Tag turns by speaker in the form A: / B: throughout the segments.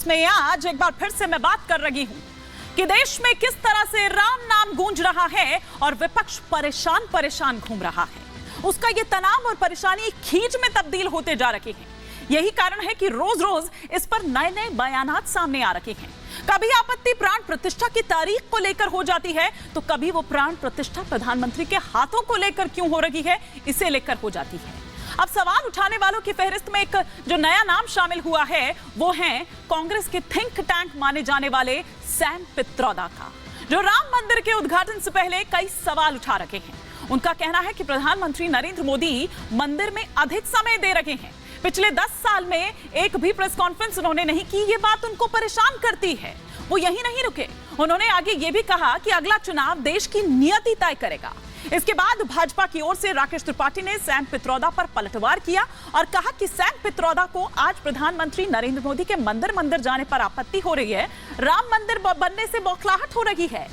A: जिसमें आज एक बार फिर से मैं बात कर रही हूं कि देश में किस तरह से राम नाम गूंज रहा है और विपक्ष परेशान परेशान घूम रहा है। उसका ये तनाव और परेशानी खींच में तब्दील होते जा रहे हैं। यही कारण है कि रोज रोज इस पर नए नए बयानात सामने आ रहे हैं। कभी आपत्ति प्राण प्रतिष्ठा की तारीख को लेकर हो जाती है, तो कभी वो प्राण प्रतिष्ठा प्रधानमंत्री के हाथों को लेकर क्यों हो रही है, इसे लेकर हो जाती है। अब सवाल उठाने वालों की फहरिस्त में एक जो नया नाम शामिल हुआ है, वो है कांग्रेस के थिंक टैंक माने जाने वाले सैम पित्रोदा का, जो राम मंदिर के उद्घाटन से पहले कई सवाल उठा रखे हैं। उनका कहना है कि प्रधानमंत्री नरेंद्र मोदी मंदिर में अधिक समय दे रहे हैं। पिछले 10 साल में एक भी प्रेस कॉन्फ्रेंस उन्होंने नहीं की। ये बात उनको परेशान करती है। वो यही नहीं रुके, उन्होंने आगे ये भी कहा कि अगला चुनाव देश की नियति तय करेगा। इसके बाद भाजपा की ओर से राकेश त्रिपाठी ने सैम पित्रोदा पर पलटवार किया और कहा कि सैम पित्रोदा को आज प्रधानमंत्री नरेंद्र मोदी के मंदिर जाने पर आपत्ति हो रही है। राम मंदिर बनने से बौखलाहट हो रही है।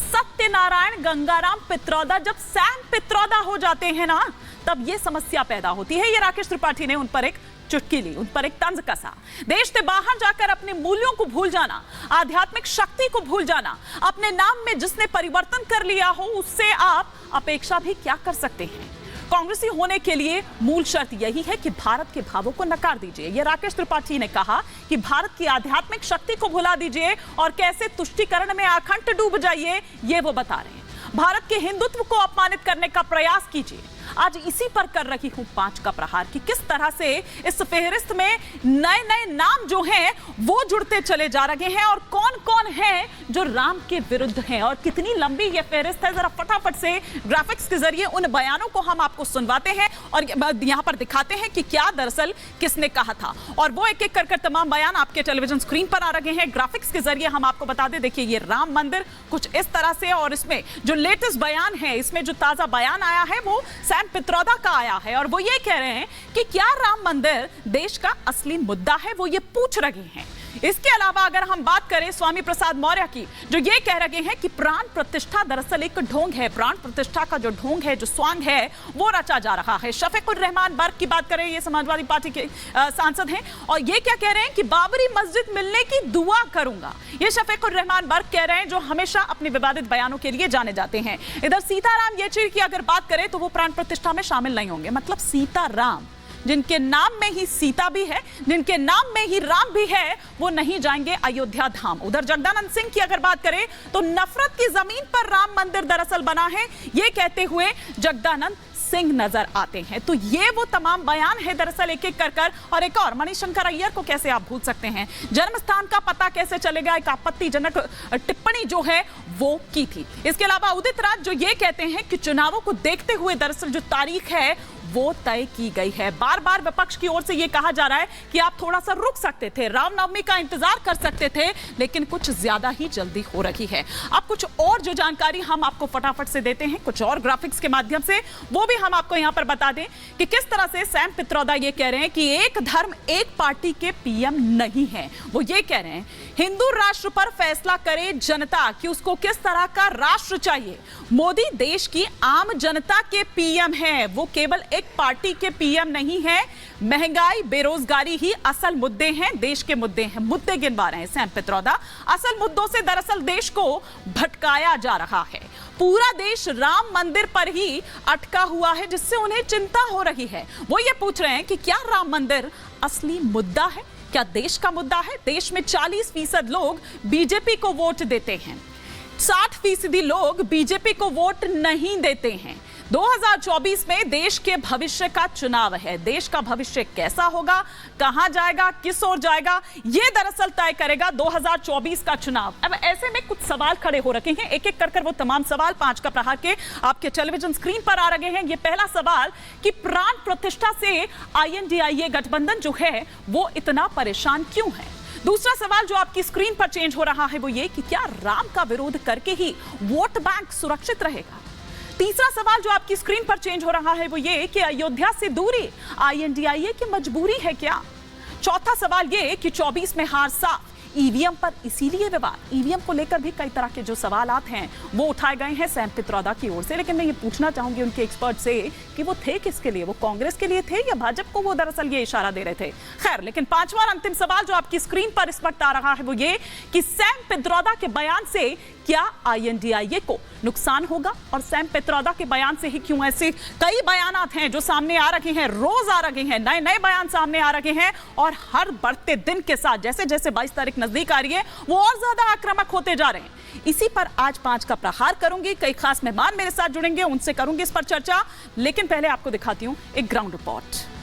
A: सत्यनारायण गंगाराम पित्रोदा जब सैम पित्रोदा हो जाते हैं ना, तब ये समस्या पैदा होती है। ये राकेश त्रिपाठी ने उन पर एक चुटकी ली, उन पर एक तंज कसा। देश से बाहर जाकर अपने मूल्यों को भूल जाना, आध्यात्मिक शक्ति को भूल जाना, अपने नाम में जिसने परिवर्तन कर लिया हो उससे आप अपेक्षा भी क्या कर सकते हैं। कांग्रेसी होने के लिए मूल शर्त यही है कि भारत के भावों को नकार दीजिए। यह राकेश त्रिपाठी ने कहा कि भारत की आध्यात्मिक शक्ति को भुला दीजिए और कैसे तुष्टीकरण में आखंड डूब जाइए, ये वो बता रहे हैं। भारत के हिंदुत्व को अपमानित करने का प्रयास कीजिए। आज इसी पर कर रही हूं 5 का प्रहार कि किस तरह से इस फेहरिस्त में नए नए नाम जो हैं वो जुड़ते चले जा रहे हैं और कौन कौन है जो राम के विरुद्ध हैं और कितनी लंबी ये फेहरिस्त है। जरा फटाफट से ग्राफिक्स के जरिए उन बयानों को हम आपको सुनवाते हैं और यहां पर दिखाते हैं कि क्या दरअसल किसने कहा था। और वो एक एक कर तमाम बयान आपके टेलीविजन स्क्रीन पर आ रहे हैं। ग्राफिक्स के जरिए हम आपको बता दें, देखिए ये राम मंदिर कुछ इस तरह से, और इसमें जो लेटेस्ट बयान है, इसमें जो ताजा बयान आया है वो सैम पित्रोदा का आया है और वो ये कह रहे हैं कि क्या राम मंदिर देश का असली मुद्दा है, वो ये पूछ रहे हैं। इसके अलावा अगर हम बात करें स्वामी प्रसाद मौर्य की, जो ये कह रहे हैं कि प्राण प्रतिष्ठा दरअसल एक ढोंग है, प्राण प्रतिष्ठा का जो ढोंग है, जो स्वांग है, वो रचा जा रहा है। शफीकुर रहमान बर्क की बात करें, ये समाजवादी पार्टी के सांसद हैं और ये क्या कह रहे हैं कि बाबरी मस्जिद मिलने की दुआ करूंगा। ये शफीकुर रहमान बर्क कह रहे हैं, जो हमेशा अपने विवादित बयानों के लिए जाने जाते हैं। इधर सीताराम येचुरी की अगर बात करें तो वो प्राण प्रतिष्ठा में शामिल नहीं होंगे। मतलब सीताराम, जिनके नाम में ही सीता भी है, जिनके नाम में ही राम भी है, वो नहीं जाएंगे अयोध्या धाम। उधर जगदानंद सिंह की अगर बात करें तो नफरत की जमीन पर राम मंदिर दरअसल बना है, ये कहते हुए जगदानंद सिंह नजर आते हैं। तो ये वो तमाम बयान है दरअसल एक एक कर और एक और मणिशंकर अय्यर को कैसे आप भूल सकते हैं, जन्म स्थान का पता कैसे चलेगा, एक आपत्तिजनक टिप्पणी जो है वो की थी। इसके अलावा उदित राज जो ये कहते हैं कि चुनावों को देखते हुए दरअसल जो तारीख है वो तय की गई है। बार बार विपक्ष की ओर से ये कहा जा रहा है कि आप थोड़ा सा रुक सकते थे, रामनवमी का इंतजार कर सकते थे, लेकिन कुछ ज्यादा ही जल्दी हो रही है। अब कुछ और जो जानकारी हम आपको फटाफट से देते हैं, कुछ और ग्राफिक्स के माध्यम से, वो भी हम आपको यहां पर बता दें कि किस तरह से सैम पित्रोदा ये कह रहे हैं कि एक धर्म एक पार्टी के पीएम नहीं है। वो ये कह रहे हैं हिंदू राष्ट्र पर फैसला करे जनता कि उसको किस तरह का राष्ट्र चाहिए। मोदी देश की आम जनता के पीएम है, वो केवल एक पार्टी के पीएम नहीं है। महंगाई, बेरोजगारी ही असल मुद्दे हैं, देश के मुद्दे हैं। मुद्दे गिनवा रहे हैं सैम पित्रोदा। असल मुद्दों से दरअसल देश को भटकाया जा रहा है। पूरा देश राम मंदिर पर ही अटका हुआ है, जिससे उन्हें चिंता हो रही है। वो ये पूछ रहे हैं कि क्या राम मंदिर असली मुद्दा है, क्या देश का मुद्दा है। देश में 40% लोग बीजेपी को वोट देते हैं, 60% लोग बीजेपी को वोट नहीं देते हैं। 2024 में देश के भविष्य का चुनाव है। देश का भविष्य कैसा होगा, कहां जाएगा, किस ओर जाएगा, यह दरअसल तय करेगा 2024 का चुनाव। अब ऐसे में कुछ सवाल खड़े हो रखे हैं, एक एक कर वो तमाम सवाल 5 का प्रहार के आपके टेलीविजन स्क्रीन पर आ रहे हैं। ये पहला सवाल कि प्राण प्रतिष्ठा से INDIA गठबंधन जो है वो इतना परेशान क्यों है। दूसरा सवाल जो आपकी स्क्रीन पर चेंज हो रहा है वो ये कि क्या राम का विरोध करके ही वोट बैंक सुरक्षित रहेगा। तीसरा सवाल जो आपकी स्क्रीन पर चेंज हो रहा है वो ये कि अयोध्या से दूरी INDIA की मजबूरी है क्या। चौथा सवाल ये कि 24 में हार साफ, ईवीएम पर इसीलिए विवाद, ईवीएम को लेकर भी कई तरह के जो सवालात हैं वो उठाए गए हैं सैम पित्रोदा की ओर से। लेकिन मैं ये पूछना चाहूंगी उनके एक्सपर्ट से कि वो थे किसके लिए, वो कांग्रेस के लिए थे या भाजपा को वो दरअसल ये इशारा दे रहे थे। खैर, लेकिन पांचवा और अंतिम सवाल जो आपकी स्क्रीन पर इस वक्त आ रहा है वो ये कि सैम पित्रोदा के बयान से क्या INDIA को नुकसान होगा, और सैम पित्रोदा के बयान से ही क्यों ऐसे कई बयानात हैं जो सामने आ रहे हैं, रोज आ रहे हैं, नए नए बयान सामने आ रहे हैं, और हर बढ़ते दिन के साथ जैसे जैसे 22 तारीख नजदीक आ रही है वो और ज्यादा आक्रामक होते जा रहे हैं। इसी पर आज 5 का प्रहार करूंगी, कई खास मेहमान मेरे साथ जुड़ेंगे, उनसे करूंगी इस पर चर्चा। लेकिन पहले आपको दिखाती हूं एक ग्राउंड रिपोर्ट।